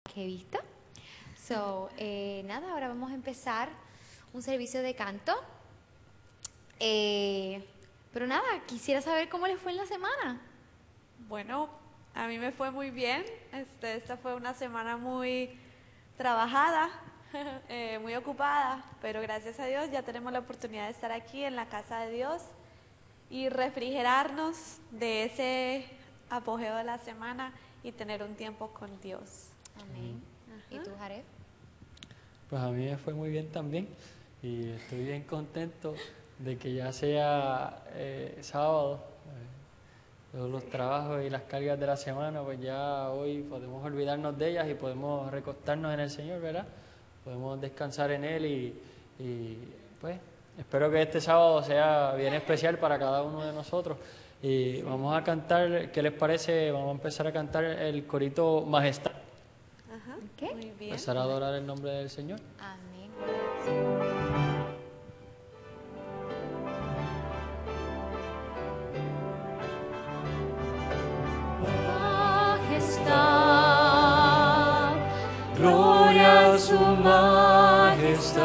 que he visto. Nada, ahora vamos a empezar un servicio de canto. Pero nada, quisiera saber cómo les fue en la semana. Bueno, a mí me fue muy bien. Esta fue una semana muy trabajada, muy ocupada, pero gracias a Dios ya tenemos la oportunidad de estar aquí en la casa de Dios y refrigerarnos de ese apogeo de la semana y tener un tiempo con Dios. Amén. ¿Y tú, Jared? Pues a mí me fue muy bien también y estoy bien contento de que ya sea sábado. Todos los trabajos y las cargas de la semana, pues ya hoy podemos olvidarnos de ellas y podemos recostarnos en el Señor, ¿verdad? Podemos descansar en Él y pues espero que este sábado sea bien especial para cada uno de nosotros. Y vamos a cantar, ¿qué les parece? Vamos a empezar a cantar el corito Majestad. Ajá, ¿Qué? muy bien. Empezar a adorar el nombre del Señor. Amén. Majestad, gloria a su majestad,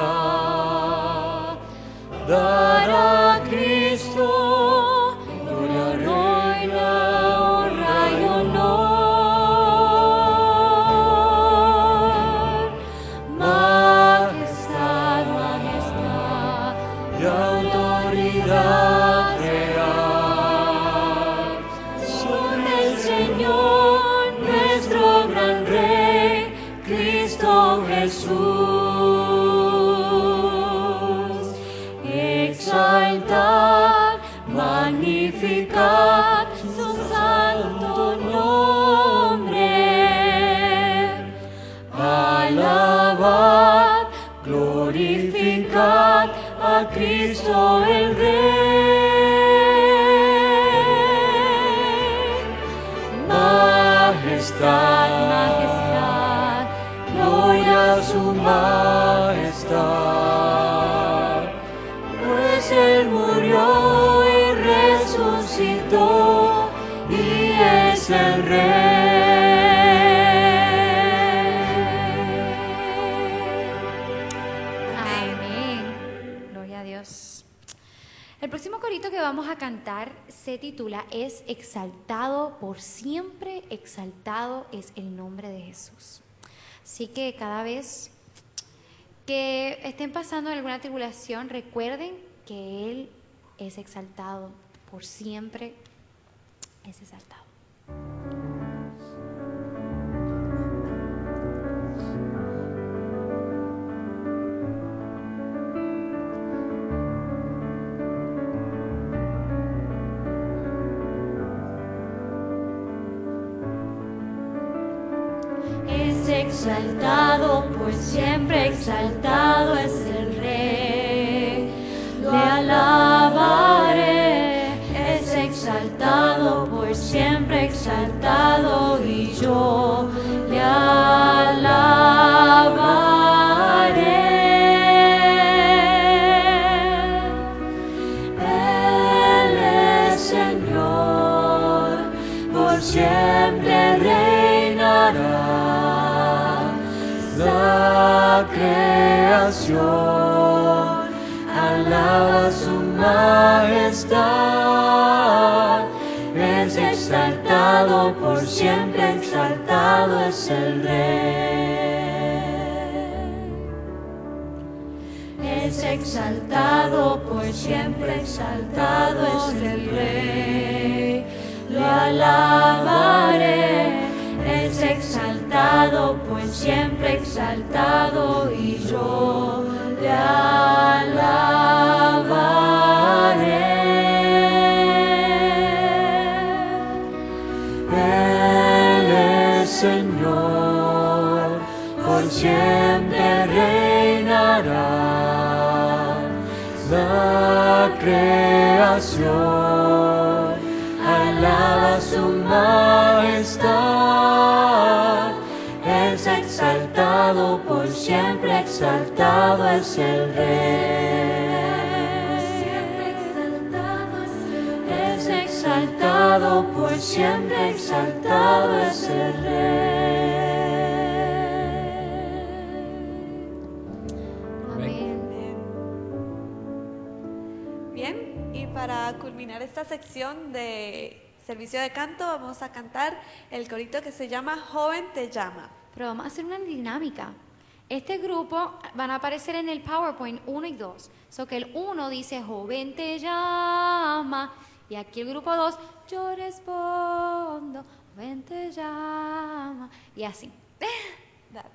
dar a Cristo, gloria, reina, honra y honor. Majestad, majestad y autoridad real son el Señor, nuestro gran Rey, Cristo Jesús. Exaltad, magnificad su santo nombre. Alabad, glorificad a Cristo el Rey. Majestad, majestad, gloria a su majestad, pues Él murió y resucitó y es el Rey. Amén. Gloria a Dios. El próximo corito que vamos a cantar se titula Es exaltado por siempre, exaltado es el nombre de Jesús. Así que cada vez que estén pasando alguna tribulación, recuerden que Él es exaltado por siempre, es exaltado. Es exaltado, por siempre exaltado es el Rey. Lo alabaré, es exaltado, por siempre exaltado y yo le alabaré. Él es Señor, por siempre reinará. La creación alaba su majestad. Es exaltado, por siempre exaltado es el Rey. Es exaltado, por siempre exaltado es el Rey. Lo alabaré. Es exaltado, pues siempre exaltado y yo le alabaré. Él es Señor, por siempre reinará. La creación alaba su majestad. Es exaltado, por siempre exaltado es el Rey. Es exaltado, por siempre exaltado es el Rey. para culminar esta sección de servicio de canto, vamos a cantar el corito que se llama Joven te llama. Pero vamos a hacer una dinámica. Este grupo van a aparecer en el PowerPoint 1 y 2. So que el 1 dice, joven te llama. Y aquí el grupo 2, yo respondo, joven te llama. Y así. Dale.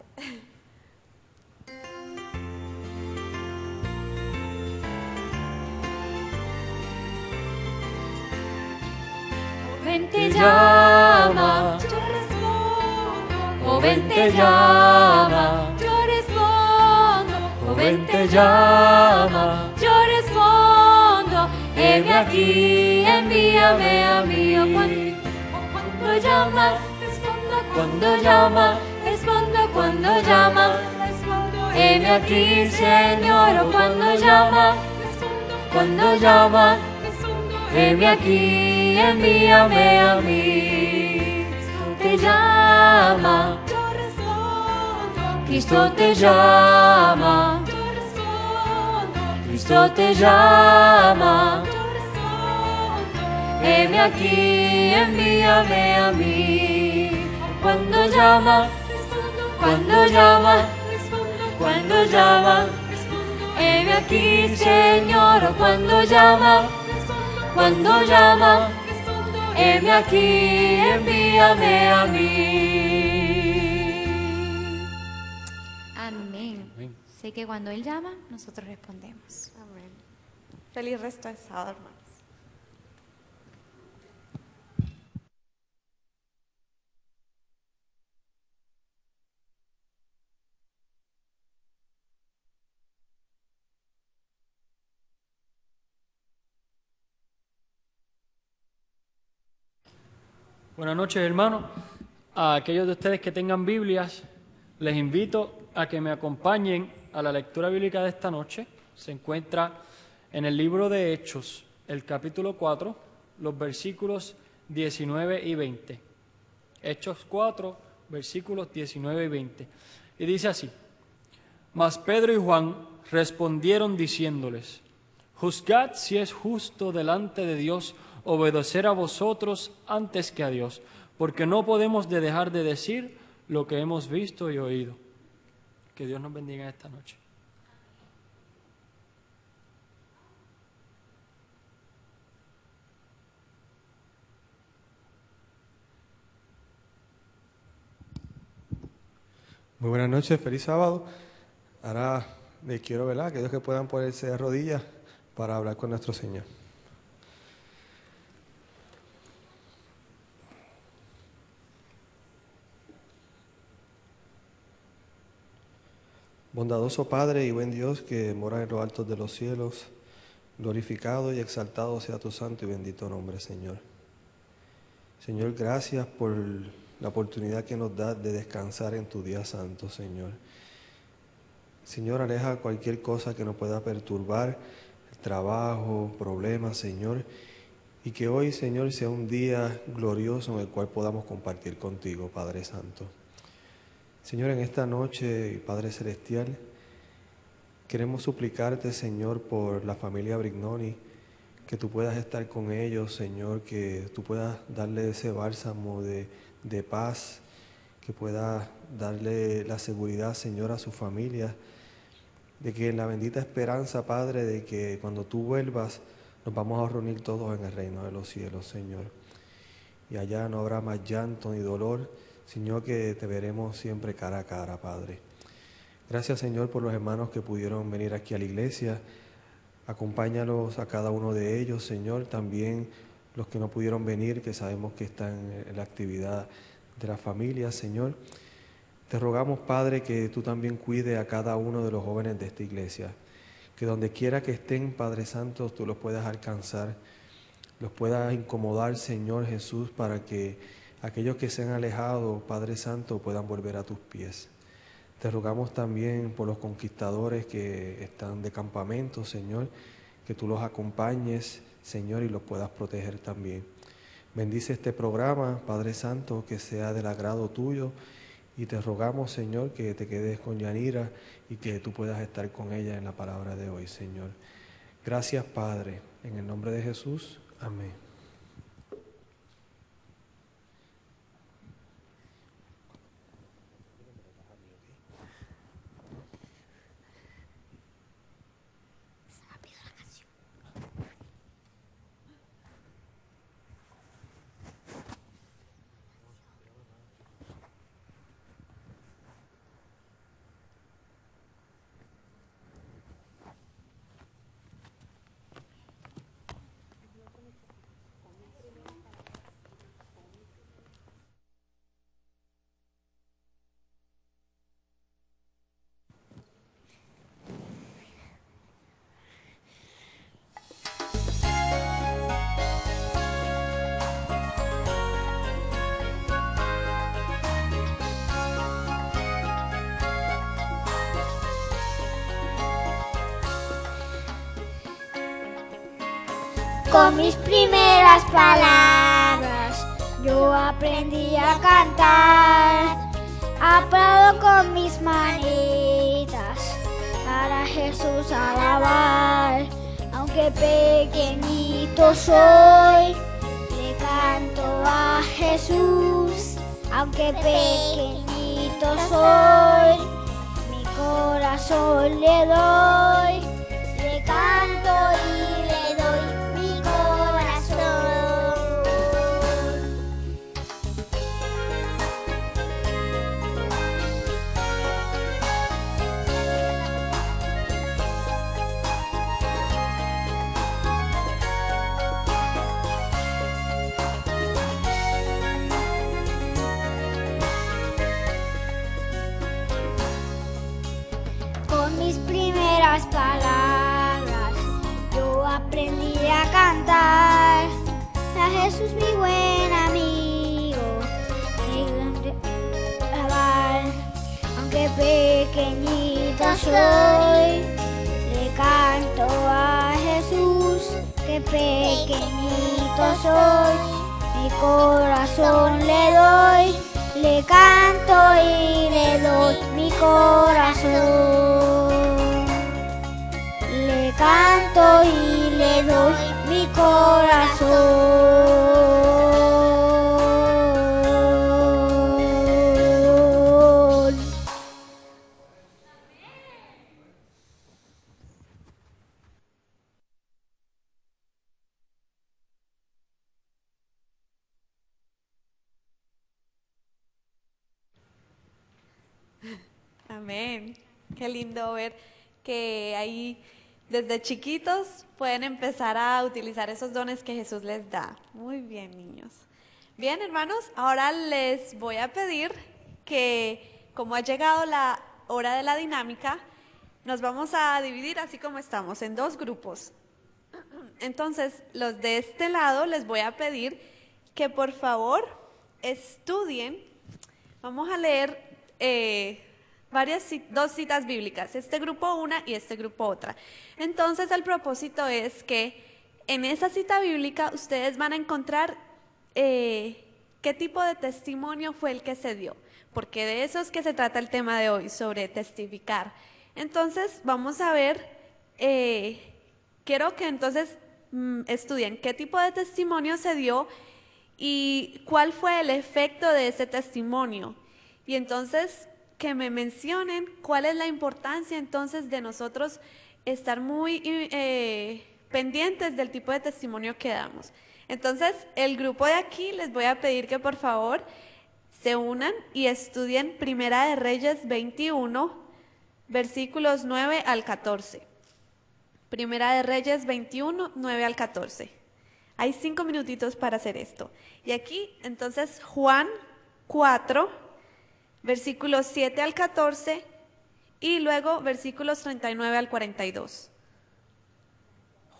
Joven te llama, yo respondo. Joven te llama, yo respondo. Joven te llama, yo respondo. Heme aquí, envíame a mí. Cuando llama, respondo. Cuando llama, respondo. Cuando llama, respondo. Heme aquí, Señor. Cuando llama, respondo. Cuando llama, respondo. Heme aquí, envíame a mí. Cristo te llama, yo respondo. Cristo te llama, yo respondo. Cristo te llama, yo respondo. Heme aquí, envíame a mí. Cuando llama, respondo. Cuando llama, respondo. Cuando llama, respondo. Heme aquí, Señor. Cuando llama, respondo. Cuando llama, heme aquí, envíame a mí. Amén. Amén. Sé que cuando Él llama, nosotros respondemos. Amén. Feliz resto de sábado, hermanos. Buenas noches, hermanos. A aquellos de ustedes que tengan Biblias, les invito a que me acompañen a la lectura bíblica de esta noche. Se encuentra en el libro de Hechos, el capítulo 4, los versículos 19 y 20. Hechos 4, versículos 19 y 20. Y dice así: Mas Pedro y Juan respondieron diciéndoles: Juzgad si es justo delante de Dios obedecer a vosotros antes que a Dios, porque no podemos dejar de decir lo que hemos visto y oído. Que Dios nos bendiga esta noche. Muy buenas noches, feliz sábado. Ahora les quiero, ¿verdad?, que Dios que puedan ponerse de rodillas para hablar con nuestro Señor. Bondadoso Padre y buen Dios que mora en los altos de los cielos, glorificado y exaltado sea tu santo y bendito nombre, Señor. Señor, gracias por la oportunidad que nos das de descansar en tu día santo, Señor. Señor, aleja cualquier cosa que nos pueda perturbar, el trabajo, problemas, Señor, y que hoy, Señor, sea un día glorioso en el cual podamos compartir contigo, Padre Santo. Señor, en esta noche, Padre Celestial, queremos suplicarte, Señor, por la familia Brignoni, que tú puedas estar con ellos, Señor, que tú puedas darle ese bálsamo de paz, que puedas darle la seguridad, Señor, a su familia, de que en la bendita esperanza, Padre, de que cuando tú vuelvas, nos vamos a reunir todos en el reino de los cielos, Señor. Y allá no habrá más llanto ni dolor, Señor, que te veremos siempre cara a cara, Padre. Gracias, Señor, por los hermanos que pudieron venir aquí a la iglesia. Acompáñalos a cada uno de ellos, Señor. También los que no pudieron venir, que sabemos que están en la actividad de la familia, Señor. Te rogamos, Padre, que tú también cuides a cada uno de los jóvenes de esta iglesia. Que donde quiera que estén, Padre Santo, tú los puedas alcanzar, los puedas incomodar, Señor Jesús, para que aquellos que se han alejado, Padre Santo, puedan volver a tus pies. Te rogamos también por los conquistadores que están de campamento, Señor, que tú los acompañes, Señor, y los puedas proteger también. Bendice este programa, Padre Santo, que sea del agrado tuyo, y te rogamos, Señor, que te quedes con Yanira y que tú puedas estar con ella en la palabra de hoy, Señor. Gracias, Padre. En el nombre de Jesús. Amén. Con mis primeras palabras yo aprendí a cantar. Aplaudo con mis manitas para Jesús alabar. Aunque pequeñito soy, le canto a Jesús. Aunque pequeñito soy, mi corazón le doy. Le canto y le doy mi corazón. Con mis primeras palabras yo aprendí a cantar a Jesús mi buen amigo, alabar. Aunque pequeñita soy, le canto a Jesús. Que pequeñito soy, mi corazón le doy. Le canto y le doy mi corazón. Le canto y le doy mi corazón. Amén. Qué lindo ver que ahí desde chiquitos pueden empezar a utilizar esos dones que Jesús les da. Muy bien, niños. Bien, hermanos, ahora les voy a pedir que, como ha llegado la hora de la dinámica, nos vamos a dividir así como estamos, en dos grupos. Entonces, los de este lado les voy a pedir que por favor estudien. Vamos a leer dos citas bíblicas, este grupo una y este grupo otra. Entonces el propósito es que en esa cita bíblica ustedes van a encontrar qué tipo de testimonio fue el que se dio, porque de eso es que se trata el tema de hoy, sobre testificar. Entonces vamos a ver, quiero que entonces estudien qué tipo de testimonio se dio y cuál fue el efecto de ese testimonio. Y entonces que me mencionen cuál es la importancia entonces de nosotros estar muy pendientes del tipo de testimonio que damos. Entonces, el grupo de aquí les voy a pedir que por favor se unan y estudien Primera de Reyes 21, versículos 9 al 14. Primera de Reyes 21, 9 al 14. Hay 5 minutitos para hacer esto. Y aquí, entonces, Juan 4, versículos 7 al 14 y luego versículos 39 al 42.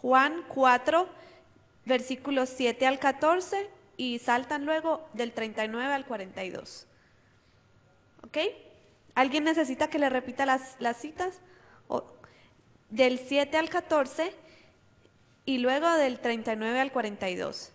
Juan 4, versículos 7 al 14 y saltan luego del 39 al 42. ¿Ok? ¿Alguien necesita que le repita las citas? Del 7 al 14 y luego del 39 al 42.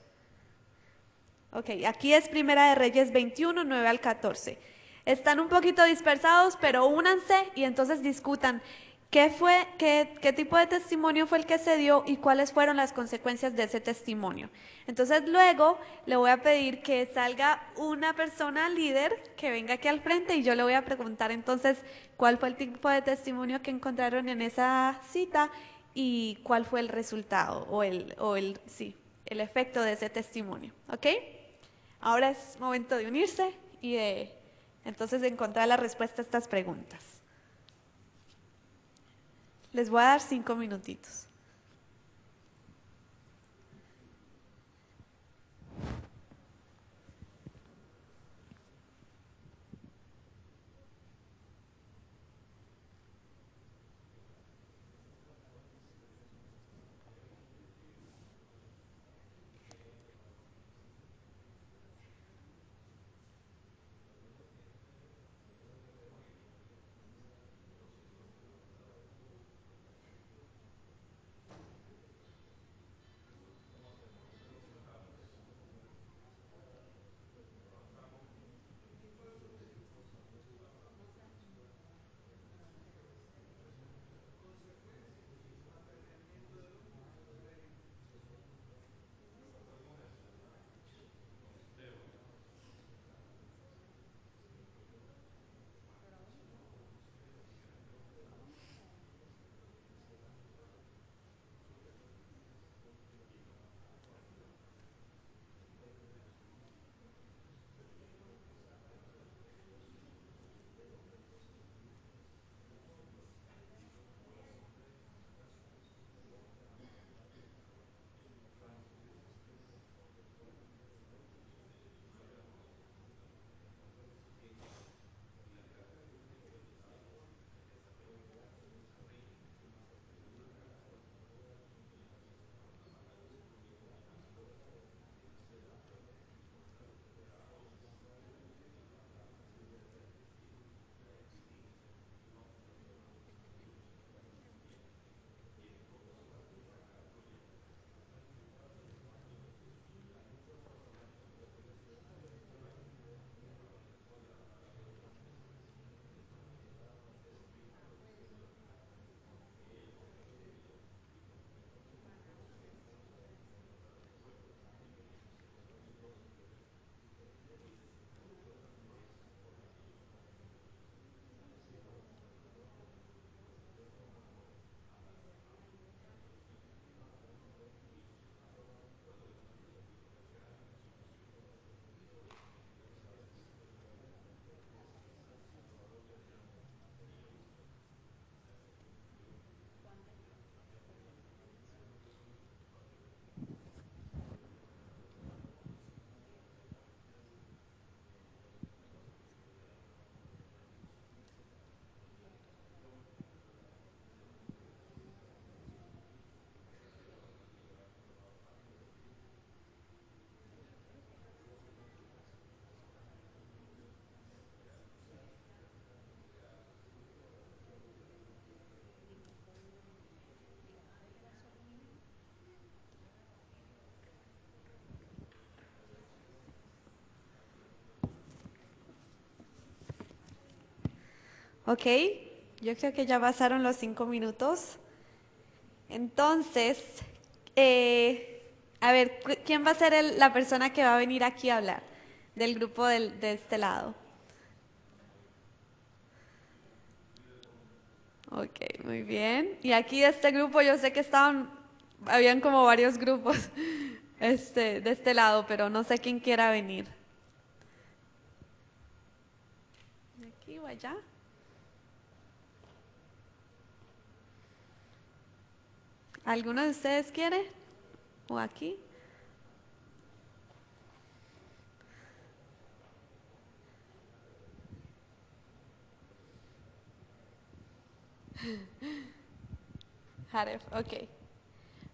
Ok, aquí es Primera de Reyes 21, 9 al 14. Están un poquito dispersados, pero únanse y entonces discutan ¿Qué tipo de testimonio fue el que se dio y cuáles fueron las consecuencias de ese testimonio? Entonces luego le voy a pedir que salga una persona líder que venga aquí al frente y yo le voy a preguntar entonces cuál fue el tipo de testimonio que encontraron en esa cita y cuál fue el resultado o el efecto de ese testimonio, ¿ok? Ahora es momento de unirse y de entonces encontrar la respuesta a estas preguntas. Les voy a dar 5 minutitos. Ok, yo creo que ya pasaron los 5 minutos. Entonces, a ver, ¿quién va a ser la persona que va a venir aquí a hablar del grupo de este lado? Ok, muy bien. Y aquí de este grupo yo sé que habían como varios grupos de este lado, pero no sé quién quiera venir. ¿De aquí o allá? ¿Alguno de ustedes quiere? ¿O aquí? Jaref, ok.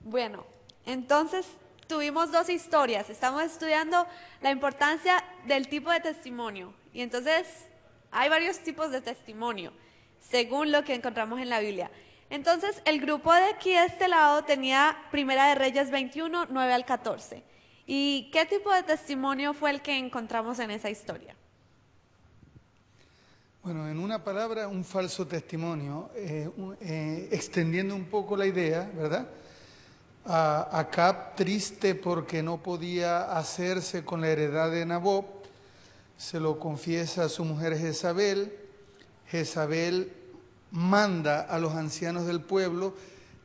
Bueno, entonces tuvimos 2 historias. Estamos estudiando la importancia del tipo de testimonio. Y entonces hay varios tipos de testimonio, según lo que encontramos en la Biblia. Entonces, el grupo de aquí de este lado tenía Primera de Reyes 21, 9 al 14. ¿Y qué tipo de testimonio fue el que encontramos en esa historia? Bueno, en una palabra, un falso testimonio, extendiendo un poco la idea, ¿verdad? Acab, triste porque no podía hacerse con la heredad de Nabot, se lo confiesa a su mujer Jezabel. Jezabel manda a los ancianos del pueblo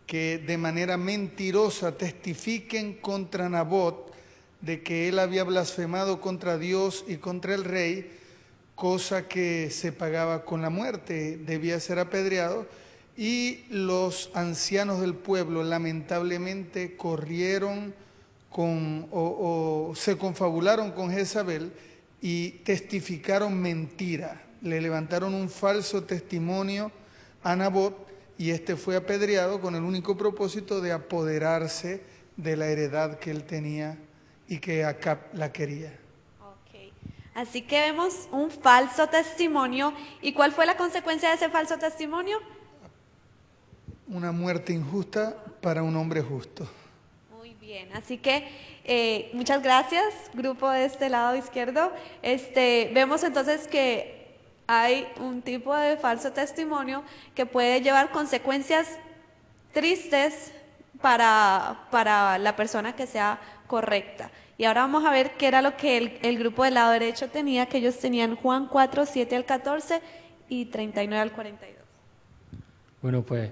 que de manera mentirosa testifiquen contra Nabot de que él había blasfemado contra Dios y contra el rey, cosa que se pagaba con la muerte, debía ser apedreado, y los ancianos del pueblo lamentablemente corrieron o se confabularon con Jezabel y testificaron mentira, le levantaron un falso testimonio a Nabot y este fue apedreado con el único propósito de apoderarse de la heredad que él tenía y que Acab la quería. Así que vemos un falso testimonio. ¿Y cuál fue la consecuencia de ese falso testimonio? Una muerte injusta para un hombre justo. Muy bien, así que muchas gracias, grupo de este lado izquierdo. Vemos entonces que hay un tipo de falso testimonio que puede llevar consecuencias tristes para la persona que sea correcta. Y ahora vamos a ver qué era lo que el grupo del lado derecho tenía, que ellos tenían Juan 4, 7 al 14 y 39 al 42. Bueno, pues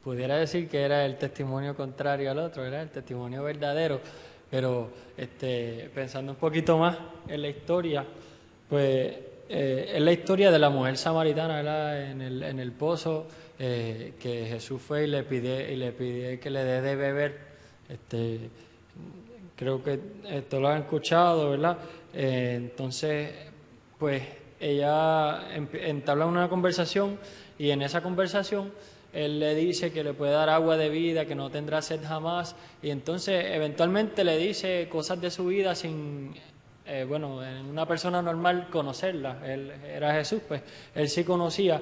pudiera decir que era el testimonio contrario al otro, era el testimonio verdadero, pero pensando un poquito más en la historia, pues es la historia de la mujer samaritana, ¿verdad? En el pozo, que Jesús fue y le pide que le dé de beber. Creo que esto lo han escuchado, ¿verdad? Entonces, pues ella entabla una conversación y en esa conversación él le dice que le puede dar agua de vida, que no tendrá sed jamás, y entonces eventualmente le dice cosas de su vida sin, en una persona normal conocerla. Él era Jesús, pues él sí conocía.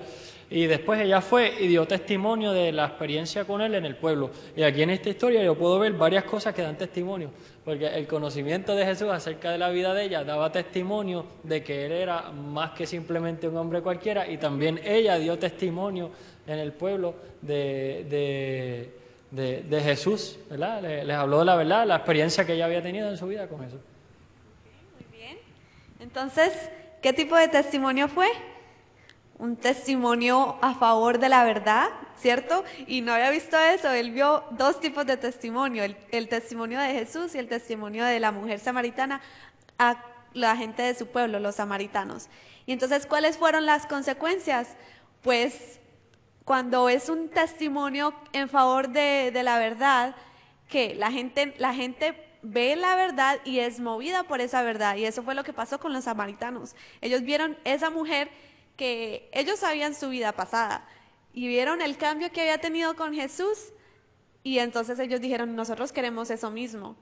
Y después ella fue y dio testimonio de la experiencia con él en el pueblo. Y aquí en esta historia yo puedo ver varias cosas que dan testimonio, porque el conocimiento de Jesús acerca de la vida de ella daba testimonio de que él era más que simplemente un hombre cualquiera, y también ella dio testimonio en el pueblo de Jesús, ¿verdad? Les habló de la verdad, la experiencia que ella había tenido en su vida con Jesús. Muy bien. Entonces, ¿qué tipo de testimonio fue? Un testimonio a favor de la verdad, ¿cierto? Y no había visto eso, él vio dos tipos de testimonio, el testimonio de Jesús y el testimonio de la mujer samaritana a la gente de su pueblo, los samaritanos. Y entonces, ¿cuáles fueron las consecuencias? Pues, cuando es un testimonio en favor de la verdad, que la gente ve la verdad y es movida por esa verdad, y eso fue lo que pasó con los samaritanos. Ellos vieron esa mujer que ellos sabían su vida pasada y vieron el cambio que había tenido con Jesús, y entonces ellos dijeron, nosotros queremos eso mismo.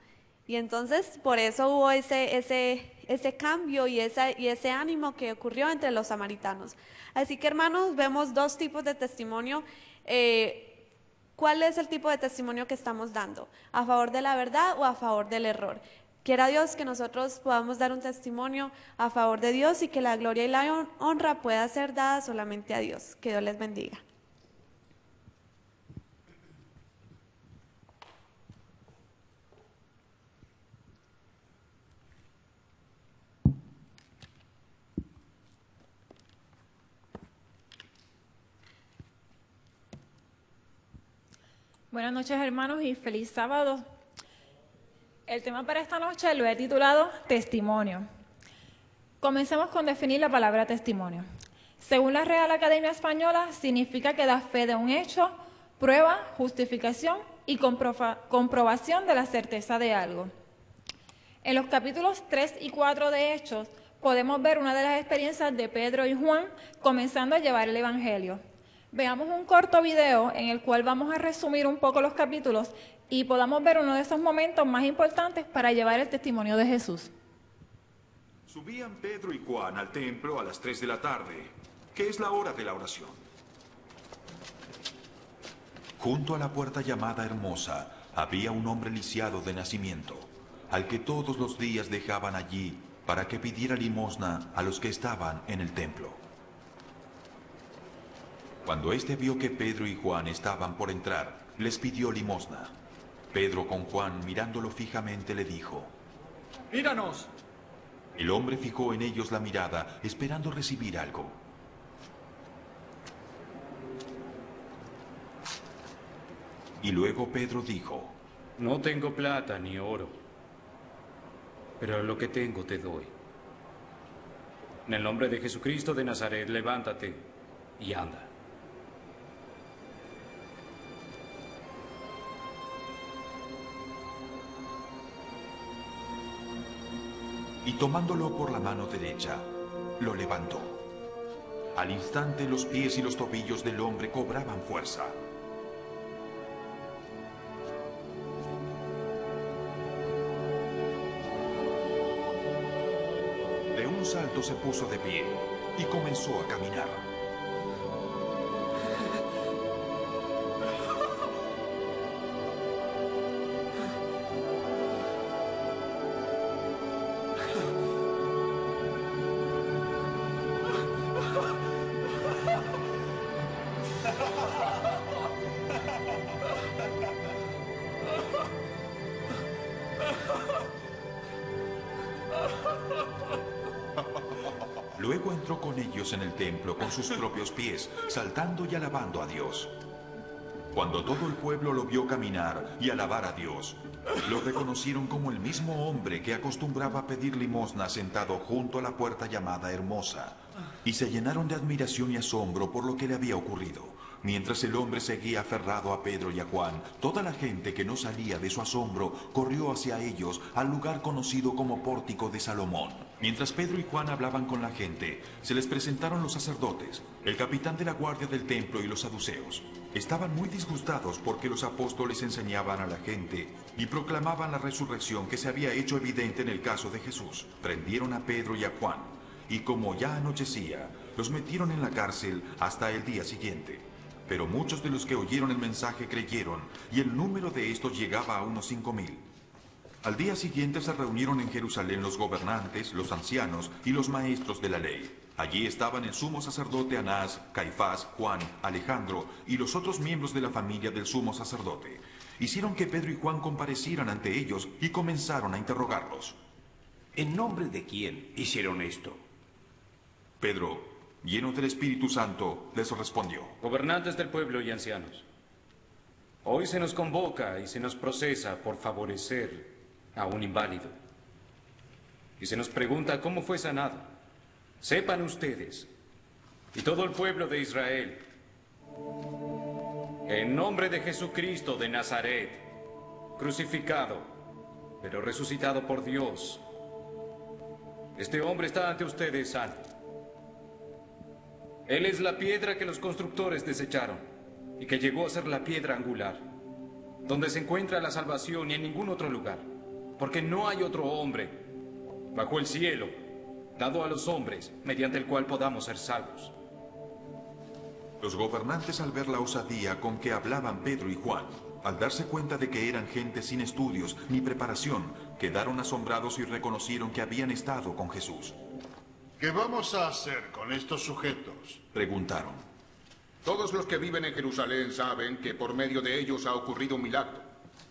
Y entonces por eso hubo ese cambio y ese ánimo que ocurrió entre los samaritanos. Así que, hermanos, vemos dos tipos de testimonio. ¿Cuál es el tipo de testimonio que estamos dando? ¿A favor de la verdad o a favor del error? Quiera Dios que nosotros podamos dar un testimonio a favor de Dios y que la gloria y la honra pueda ser dada solamente a Dios. Que Dios les bendiga. Buenas noches, hermanos, y feliz sábado. El tema para esta noche lo he titulado Testimonio. Comencemos con definir la palabra testimonio. Según la Real Academia Española, significa que da fe de un hecho, prueba, justificación y comprobación de la certeza de algo. En los capítulos 3 y 4 de Hechos podemos ver una de las experiencias de Pedro y Juan comenzando a llevar el Evangelio. Veamos un corto video en el cual vamos a resumir un poco los capítulos y podamos ver uno de esos momentos más importantes para llevar el testimonio de Jesús. Subían Pedro y Juan al templo a las 3 de la tarde, que es la hora de la oración. Junto a la puerta llamada Hermosa había un hombre lisiado de nacimiento, al que todos los días dejaban allí para que pidiera limosna a los que estaban en el templo. Cuando éste vio que Pedro y Juan estaban por entrar, les pidió limosna. Pedro con Juan, mirándolo fijamente, le dijo: ¡Míranos! El hombre fijó en ellos la mirada, esperando recibir algo. Y luego Pedro dijo: No tengo plata ni oro, pero lo que tengo te doy. En el nombre de Jesucristo de Nazaret, levántate y anda. Y tomándolo por la mano derecha, lo levantó. Al instante los pies y los tobillos del hombre cobraban fuerza. De un salto se puso de pie y comenzó a caminar. Luego entró con ellos en el templo con sus propios pies, saltando y alabando a Dios. Cuando todo el pueblo lo vio caminar y alabar a Dios, lo reconocieron como el mismo hombre que acostumbraba a pedir limosna sentado junto a la puerta llamada Hermosa, y se llenaron de admiración y asombro por lo que le había ocurrido. Mientras el hombre seguía aferrado a Pedro y a Juan, toda la gente que no salía de su asombro corrió hacia ellos al lugar conocido como Pórtico de Salomón. Mientras Pedro y Juan hablaban con la gente, se les presentaron los sacerdotes, el capitán de la guardia del templo y los saduceos. Estaban muy disgustados porque los apóstoles enseñaban a la gente y proclamaban la resurrección que se había hecho evidente en el caso de Jesús. Prendieron a Pedro y a Juan, y como ya anochecía, los metieron en la cárcel hasta el día siguiente. Pero muchos de los que oyeron el mensaje creyeron, y el número de estos llegaba a unos 5,000. Al día siguiente se reunieron en Jerusalén los gobernantes, los ancianos y los maestros de la ley. Allí estaban el sumo sacerdote Anás, Caifás, Juan, Alejandro y los otros miembros de la familia del sumo sacerdote. Hicieron que Pedro y Juan comparecieran ante ellos y comenzaron a interrogarlos. ¿En nombre de quién hicieron esto? Pedro, lleno del Espíritu Santo, les respondió: Gobernantes del pueblo y ancianos, hoy se nos convoca y se nos procesa por favorecer a un inválido. Y se nos pregunta cómo fue sanado. Sepan ustedes, y todo el pueblo de Israel, que en nombre de Jesucristo de Nazaret, crucificado, pero resucitado por Dios, este hombre está ante ustedes sano. Él es la piedra que los constructores desecharon y que llegó a ser la piedra angular, donde se encuentra la salvación y en ningún otro lugar, porque no hay otro hombre bajo el cielo dado a los hombres mediante el cual podamos ser salvos. Los gobernantes, al ver la osadía con que hablaban Pedro y Juan, al darse cuenta de que eran gente sin estudios ni preparación, quedaron asombrados y reconocieron que habían estado con Jesús. ¿Qué vamos a hacer con estos sujetos?, preguntaron. Todos los que viven en Jerusalén saben que por medio de ellos ha ocurrido un milagro,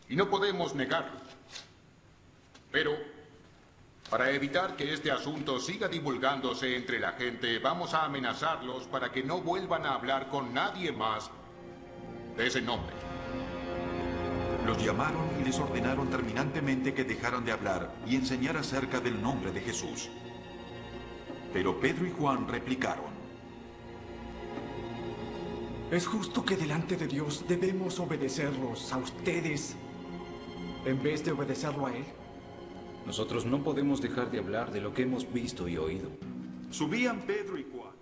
y no podemos negarlo. Pero, para evitar que este asunto siga divulgándose entre la gente, vamos a amenazarlos para que no vuelvan a hablar con nadie más de ese nombre. Los llamaron y les ordenaron terminantemente que dejaran de hablar y enseñar acerca del nombre de Jesús. Pero Pedro y Juan replicaron: Es justo que delante de Dios debemos obedecerlos a ustedes en vez de obedecerlo a Él. Nosotros no podemos dejar de hablar de lo que hemos visto y oído. Subían Pedro y Juan.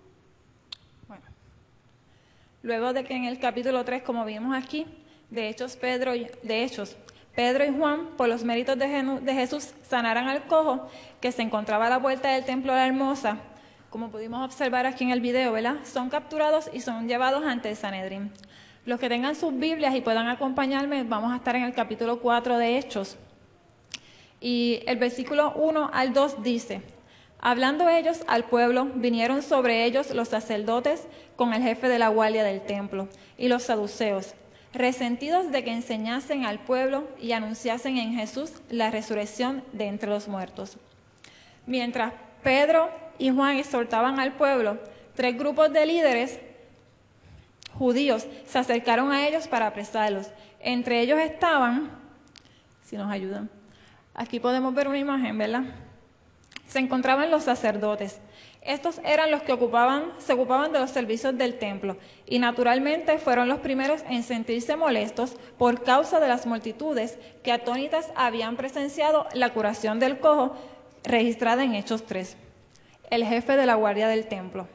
Bueno, luego de que en el capítulo 3, como vimos aquí, de Hechos, Pedro y Juan, por los méritos de Jesús, sanaran al cojo que se encontraba a la puerta del templo de la Hermosa, como pudimos observar aquí en el video, ¿verdad? Son capturados y son llevados ante el Sanedrín. Los que tengan sus Biblias y puedan acompañarme, vamos a estar en el capítulo 4 de Hechos. Y el versículo 1 al 2 dice: Hablando ellos al pueblo, vinieron sobre ellos los sacerdotes con el jefe de la guardia del templo y los saduceos, resentidos de que enseñasen al pueblo y anunciasen en Jesús la resurrección de entre los muertos. Mientras Pedro y Juan exhortaban al pueblo, 3 grupos de líderes judíos se acercaron a ellos para apresarlos. Entre ellos estaban, si nos ayudan, aquí podemos ver una imagen, ¿verdad? Se encontraban los sacerdotes. Estos eran los que se ocupaban de los servicios del templo y naturalmente fueron los primeros en sentirse molestos por causa de las multitudes que atónitas habían presenciado la curación del cojo registrada en Hechos 3. El jefe de la guardia del templo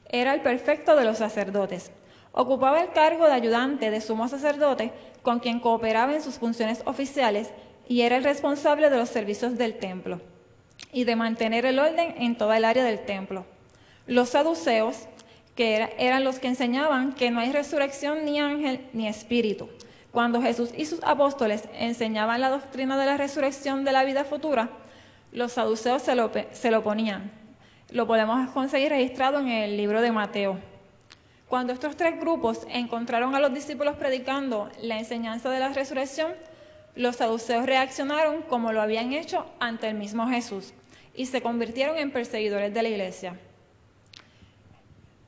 era el prefecto de los sacerdotes. Ocupaba el cargo de ayudante de sumo sacerdote con quien cooperaba en sus funciones oficiales y era el responsable de los servicios del templo y de mantener el orden en toda el área del templo. Los saduceos, que eran los que enseñaban que no hay resurrección ni ángel ni espíritu. Cuando Jesús y sus apóstoles enseñaban la doctrina de la resurrección de la vida futura, los saduceos se lo oponían. Lo podemos conseguir registrado en el libro de Mateo. Cuando estos 3 grupos encontraron a los discípulos predicando la enseñanza de la resurrección, los saduceos reaccionaron como lo habían hecho ante el mismo Jesús y se convirtieron en perseguidores de la iglesia.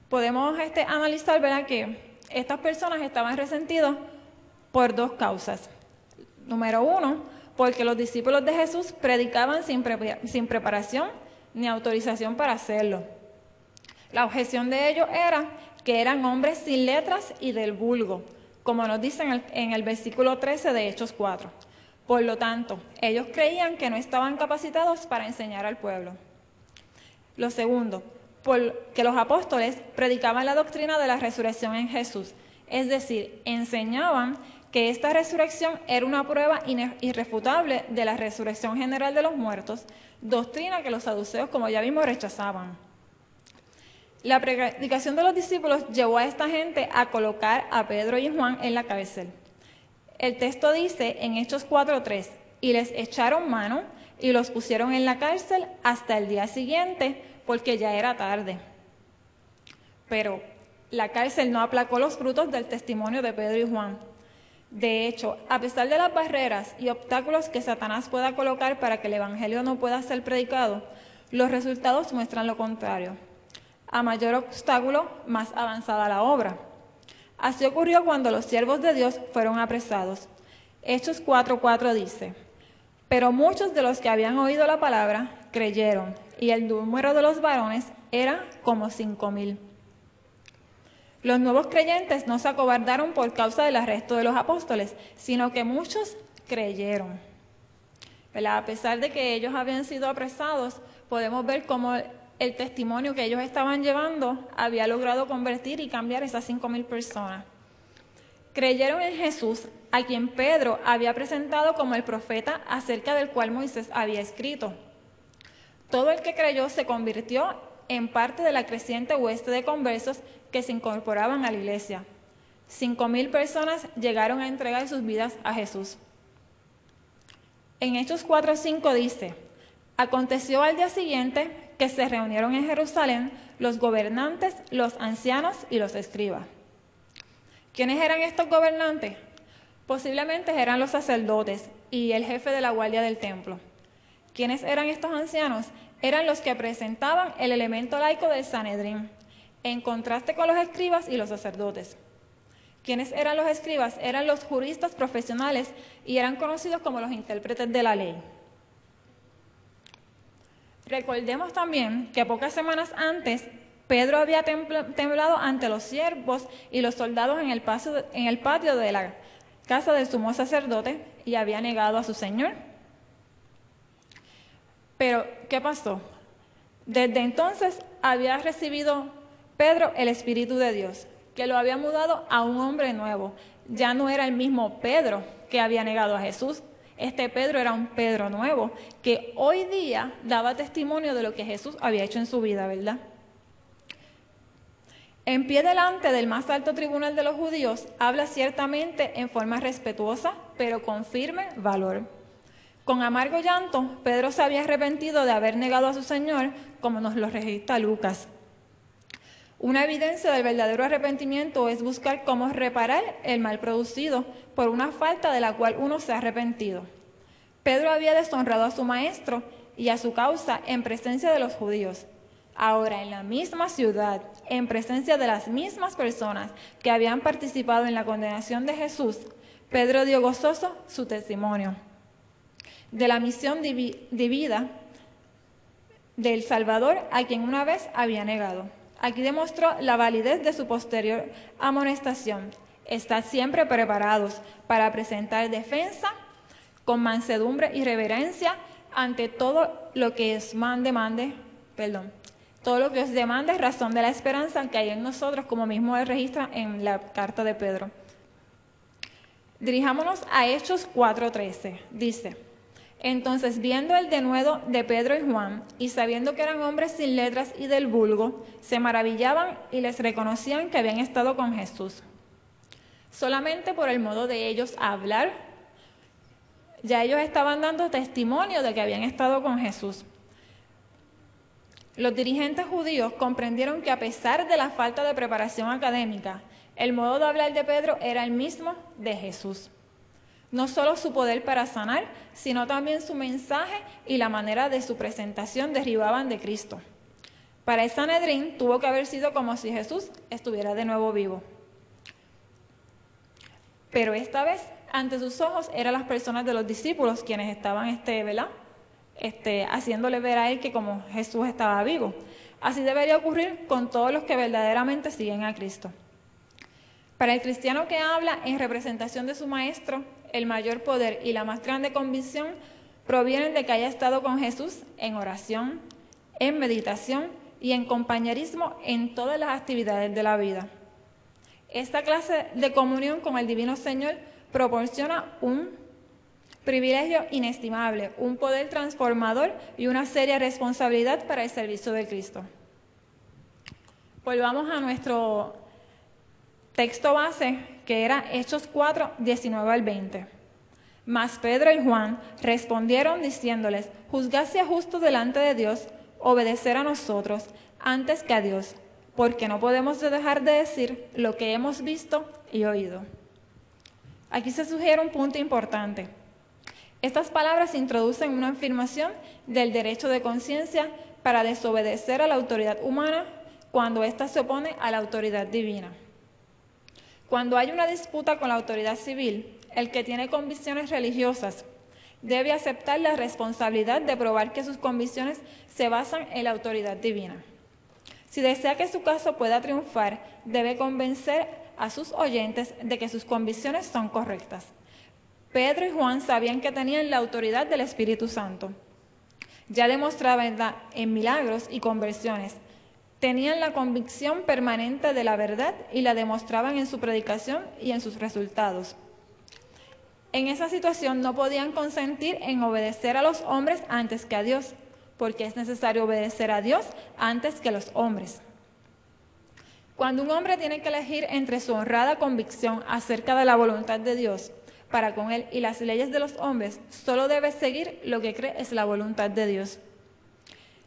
Podemos analizar, ¿verdad?, que estas personas estaban resentidos por 2 causas. Número 1, porque los discípulos de Jesús predicaban sin preparación ni autorización para hacerlo. La objeción de ellos era que eran hombres sin letras y del vulgo, como nos dicen en el versículo 13 de Hechos 4. Por lo tanto, ellos creían que no estaban capacitados para enseñar al pueblo. Lo segundo, porque los apóstoles predicaban la doctrina de la resurrección en Jesús, es decir, enseñaban que esta resurrección era una prueba irrefutable de la resurrección general de los muertos, doctrina que los saduceos, como ya vimos, rechazaban. La predicación de los discípulos llevó a esta gente a colocar a Pedro y Juan en la cárcel. El texto dice en Hechos 4:3, y les echaron mano y los pusieron en la cárcel hasta el día siguiente, porque ya era tarde. Pero la cárcel no aplacó los frutos del testimonio de Pedro y Juan. De hecho, a pesar de las barreras y obstáculos que Satanás pueda colocar para que el evangelio no pueda ser predicado, los resultados muestran lo contrario. A mayor obstáculo, más avanzada la obra. Así ocurrió cuando los siervos de Dios fueron apresados. Hechos 4:4 dice, pero muchos de los que habían oído la palabra creyeron, y el número de los varones era como 5,000. Los nuevos creyentes no se acobardaron por causa del arresto de los apóstoles, sino que muchos creyeron. ¿Verdad? A pesar de que ellos habían sido apresados, podemos ver cómo el testimonio que ellos estaban llevando había logrado convertir y cambiar esas 5,000 personas. Creyeron en Jesús, a quien Pedro había presentado como el profeta acerca del cual Moisés había escrito. Todo el que creyó se convirtió en parte de la creciente hueste de conversos que se incorporaban a la iglesia. 5,000 personas llegaron a entregar sus vidas a Jesús. En Hechos 4:5 dice, aconteció al día siguiente que se reunieron en Jerusalén los gobernantes, los ancianos y los escribas. ¿Quiénes eran estos gobernantes? Posiblemente eran los sacerdotes y el jefe de la guardia del templo. ¿Quiénes eran estos ancianos? Eran los que presentaban el elemento laico del Sanedrín, en contraste con los escribas y los sacerdotes. ¿Quiénes eran los escribas? Eran los juristas profesionales y eran conocidos como los intérpretes de la ley. Recordemos también que pocas semanas antes, Pedro había temblado ante los siervos y los soldados en el patio de la casa del sumo sacerdote y había negado a su Señor. Pero, ¿qué pasó? Desde entonces había recibido Pedro el Espíritu de Dios, que lo había mudado a un hombre nuevo. Ya no era el mismo Pedro que había negado a Jesús. Este Pedro era un Pedro nuevo, que hoy día daba testimonio de lo que Jesús había hecho en su vida, ¿verdad? En pie delante del más alto tribunal de los judíos, habla ciertamente en forma respetuosa, pero con firme valor. Con amargo llanto, Pedro se había arrepentido de haber negado a su Señor, como nos lo registra Lucas. Una evidencia del verdadero arrepentimiento es buscar cómo reparar el mal producido por una falta de la cual uno se ha arrepentido. Pedro había deshonrado a su maestro y a su causa en presencia de los judíos. Ahora, en la misma ciudad, en presencia de las mismas personas que habían participado en la condenación de Jesús, Pedro dio gozoso su testimonio de la misión divina del Salvador, a quien una vez había negado. Aquí demostró la validez de su posterior amonestación. Estad siempre preparados para presentar defensa con mansedumbre y reverencia ante todo lo que os demande razón de la esperanza que hay en nosotros, como mismo él registra en la carta de Pedro. Dirijámonos a Hechos 4:13. Dice: entonces, viendo el denuedo de Pedro y Juan, y sabiendo que eran hombres sin letras y del vulgo, se maravillaban y les reconocían que habían estado con Jesús. Solamente por el modo de ellos hablar, ya ellos estaban dando testimonio de que habían estado con Jesús. Los dirigentes judíos comprendieron que a pesar de la falta de preparación académica, el modo de hablar de Pedro era el mismo de Jesús. No solo su poder para sanar, sino también su mensaje y la manera de su presentación derribaban de Cristo. Para el Sanedrín tuvo que haber sido como si Jesús estuviera de nuevo vivo. Pero esta vez, ante sus ojos, eran las personas de los discípulos quienes estaban haciéndole ver a él que como Jesús estaba vivo. Así debería ocurrir con todos los que verdaderamente siguen a Cristo. Para el cristiano que habla en representación de su maestro, el mayor poder y la más grande convicción provienen de que haya estado con Jesús en oración, en meditación y en compañerismo en todas las actividades de la vida. Esta clase de comunión con el Divino Señor proporciona un privilegio inestimable, un poder transformador y una seria responsabilidad para el servicio de Cristo. Volvamos a nuestro texto base, que era Hechos 4, 19 al 20. Mas Pedro y Juan respondieron diciéndoles: juzgad si es justo delante de Dios obedecer a nosotros antes que a Dios, porque no podemos dejar de decir lo que hemos visto y oído. Aquí se sugiere un punto importante. Estas palabras introducen una afirmación del derecho de conciencia para desobedecer a la autoridad humana cuando ésta se opone a la autoridad divina. Cuando hay una disputa con la autoridad civil, el que tiene convicciones religiosas debe aceptar la responsabilidad de probar que sus convicciones se basan en la autoridad divina. Si desea que su caso pueda triunfar, debe convencer a sus oyentes de que sus convicciones son correctas. Pedro y Juan sabían que tenían la autoridad del Espíritu Santo. Ya demostraban en milagros y conversiones. Tenían la convicción permanente de la verdad y la demostraban en su predicación y en sus resultados. En esa situación no podían consentir en obedecer a los hombres antes que a Dios, porque es necesario obedecer a Dios antes que a los hombres. Cuando un hombre tiene que elegir entre su honrada convicción acerca de la voluntad de Dios para con él y las leyes de los hombres, solo debe seguir lo que cree es la voluntad de Dios.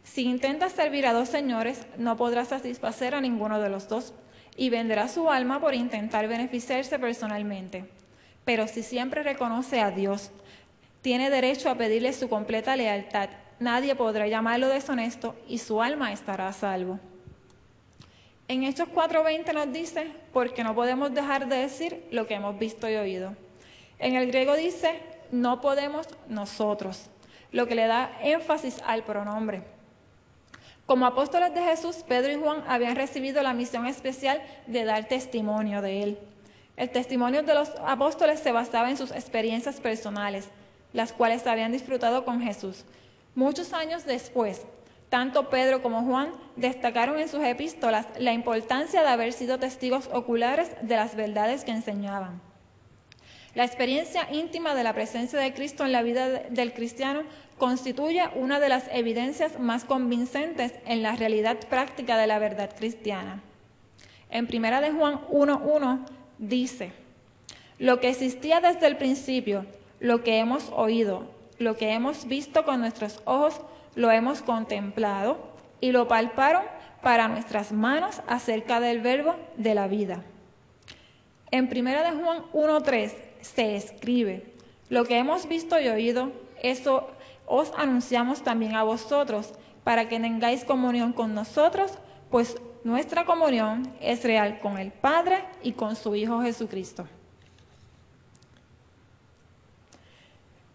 Si intenta servir a dos señores, no podrá satisfacer a ninguno de los dos y venderá su alma por intentar beneficiarse personalmente. Pero si siempre reconoce a Dios, tiene derecho a pedirle su completa lealtad. Nadie podrá llamarlo deshonesto y su alma estará a salvo. En Hechos 4:20 nos dice: porque no podemos dejar de decir lo que hemos visto y oído. En el griego dice: no podemos nosotros, lo que le da énfasis al pronombre. Como apóstoles de Jesús, Pedro y Juan habían recibido la misión especial de dar testimonio de él. El testimonio de los apóstoles se basaba en sus experiencias personales, las cuales habían disfrutado con Jesús. Muchos años después, tanto Pedro como Juan destacaron en sus epístolas la importancia de haber sido testigos oculares de las verdades que enseñaban. La experiencia íntima de la presencia de Cristo en la vida del cristiano constituye una de las evidencias más convincentes en la realidad práctica de la verdad cristiana. En 1 de Juan 1:1 dice: lo que existía desde el principio, lo que hemos oído, lo que hemos visto con nuestros ojos lo hemos contemplado y lo palparon para nuestras manos acerca del verbo de la vida. En 1 de Juan 1:3 se escribe: lo que hemos visto y oído, eso os anunciamos también a vosotros, para que tengáis comunión con nosotros, pues nuestra comunión es real con el Padre y con su Hijo Jesucristo.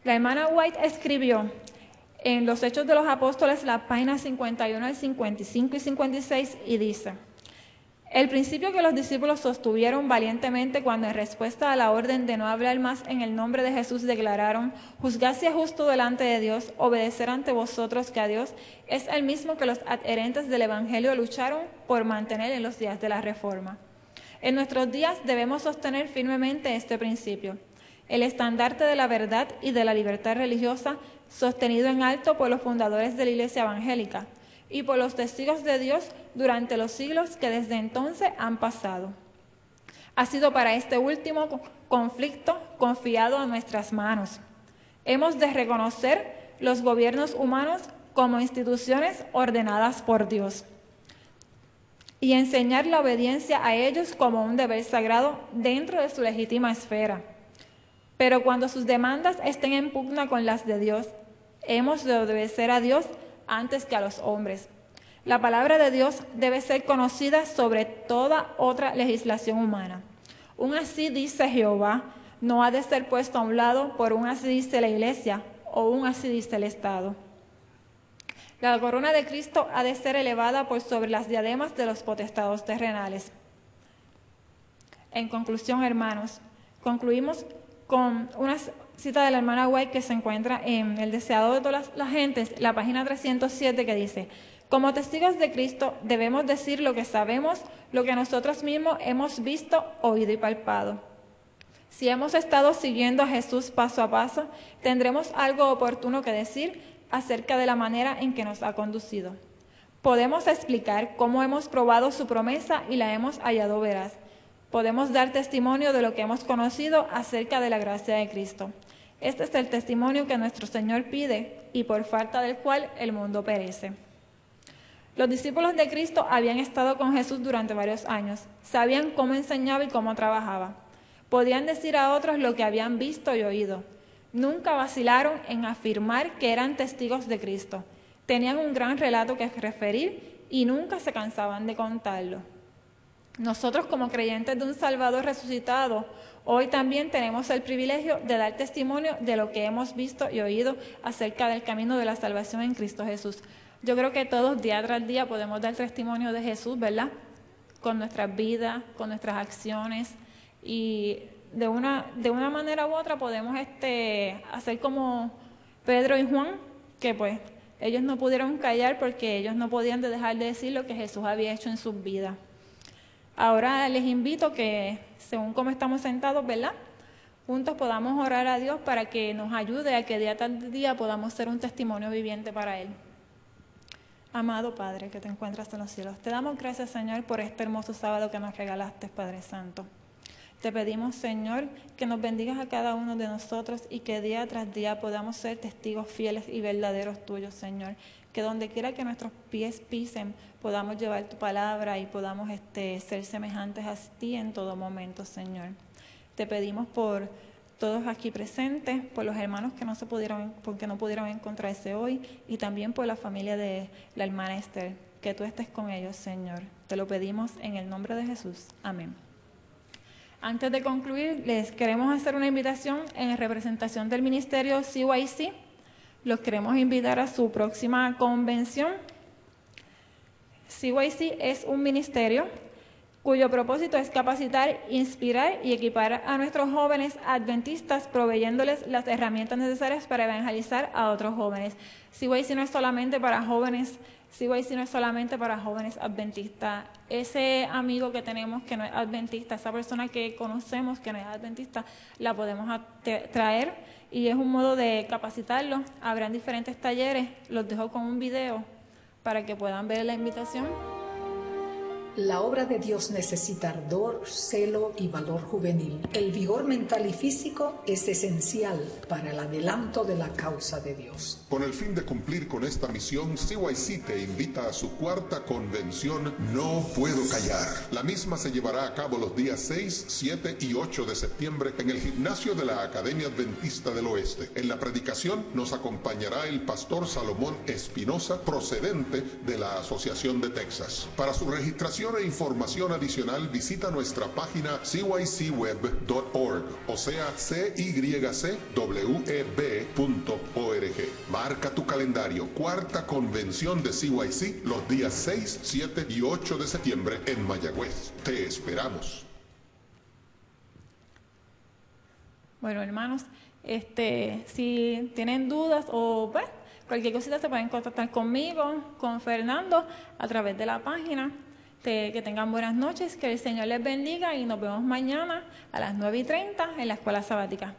La hermana White escribió en los Hechos de los Apóstoles, la página 51 al 55 y 56, y dice: el principio que los discípulos sostuvieron valientemente cuando en respuesta a la orden de no hablar más en el nombre de Jesús declararon: juzgad si es justo delante de Dios obedecer ante vosotros que a Dios, es el mismo que los adherentes del Evangelio lucharon por mantener en los días de la Reforma. En nuestros días debemos sostener firmemente este principio. El estandarte de la verdad y de la libertad religiosa, sostenido en alto por los fundadores de la Iglesia Evangélica y por los testigos de Dios durante los siglos que desde entonces han pasado, ha sido para este último conflicto confiado a nuestras manos. Hemos de reconocer los gobiernos humanos como instituciones ordenadas por Dios y enseñar la obediencia a ellos como un deber sagrado dentro de su legítima esfera. Pero cuando sus demandas estén en pugna con las de Dios, hemos de obedecer a Dios antes que a los hombres. La palabra de Dios debe ser conocida sobre toda otra legislación humana. Un así dice Jehová no ha de ser puesto a un lado por un así dice la Iglesia o un así dice el Estado. La corona de Cristo ha de ser elevada por sobre las diademas de los potestados terrenales. En conclusión, hermanos, concluimos con una cita de la hermana White que se encuentra en El deseado de todas las gentes, la página 307, que dice: como testigos de Cristo debemos decir lo que sabemos, lo que nosotros mismos hemos visto, oído y palpado. Si hemos estado siguiendo a Jesús paso a paso, tendremos algo oportuno que decir acerca de la manera en que nos ha conducido. Podemos explicar cómo hemos probado su promesa y la hemos hallado veraz. Podemos dar testimonio de lo que hemos conocido acerca de la gracia de Cristo. Este es el testimonio que nuestro Señor pide y por falta del cual el mundo perece. Los discípulos de Cristo habían estado con Jesús durante varios años. Sabían cómo enseñaba y cómo trabajaba. Podían decir a otros lo que habían visto y oído. Nunca vacilaron en afirmar que eran testigos de Cristo. Tenían un gran relato que referir y nunca se cansaban de contarlo. Nosotros, como creyentes de un Salvador resucitado, hoy también tenemos el privilegio de dar testimonio de lo que hemos visto y oído acerca del camino de la salvación en Cristo Jesús. Yo creo que todos, día tras día, podemos dar testimonio de Jesús, ¿verdad? Con nuestras vidas, con nuestras acciones, y de una manera u otra podemos hacer como Pedro y Juan, que pues ellos no pudieron callar porque ellos no podían dejar de decir lo que Jesús había hecho en sus vidas. Ahora les invito que, según como estamos sentados, ¿verdad?, juntos podamos orar a Dios para que nos ayude a que día tras día podamos ser un testimonio viviente para Él. Amado Padre, que te encuentras en los cielos, te damos gracias, Señor, por este hermoso sábado que nos regalaste, Padre Santo. Te pedimos, Señor, que nos bendigas a cada uno de nosotros y que día tras día podamos ser testigos fieles y verdaderos tuyos, Señor. Que donde quiera que nuestros pies pisen, podamos llevar tu palabra y podamos ser semejantes a ti en todo momento, Señor. Te pedimos por todos aquí presentes, por los hermanos que no pudieron encontrarse hoy, y también por la familia de la hermana Esther, que tú estés con ellos, Señor. Te lo pedimos en el nombre de Jesús. Amén. Antes de concluir, les queremos hacer una invitación en representación del ministerio CYC. Los queremos invitar a su próxima convención. CYC es un ministerio cuyo propósito es capacitar, inspirar y equipar a nuestros jóvenes adventistas, proveyéndoles las herramientas necesarias para evangelizar a otros jóvenes. CYC no es solamente para jóvenes, CYC no es solamente para jóvenes adventistas. Ese amigo que tenemos que no es adventista, esa persona que conocemos que no es adventista, la podemos traer y es un modo de capacitarlos. Habrán diferentes talleres, los dejo con un video para que puedan ver la invitación. La obra de Dios necesita ardor, celo y valor juvenil. El vigor mental y físico es esencial para el adelanto de la causa de Dios. Con el fin de cumplir con esta misión, CYC te invita a su cuarta convención No Puedo Callar. La misma se llevará a cabo los días 6, 7 y 8 de septiembre en el gimnasio de la Academia Adventista del Oeste. En la predicación nos acompañará el pastor Salomón Espinosa, procedente de la Asociación de Texas. Para su registración e información adicional, visita nuestra página cycweb.org, o sea, cycweb.org. Marca tu calendario, cuarta convención de CYC, los días 6, 7 y 8 de septiembre en Mayagüez. Te esperamos. Bueno, hermanos, si tienen dudas o cualquier cosita se pueden contactar conmigo, con Fernando, a través de la página. Que tengan buenas noches, que el Señor les bendiga y nos vemos mañana a las 9:30 en la escuela sabática.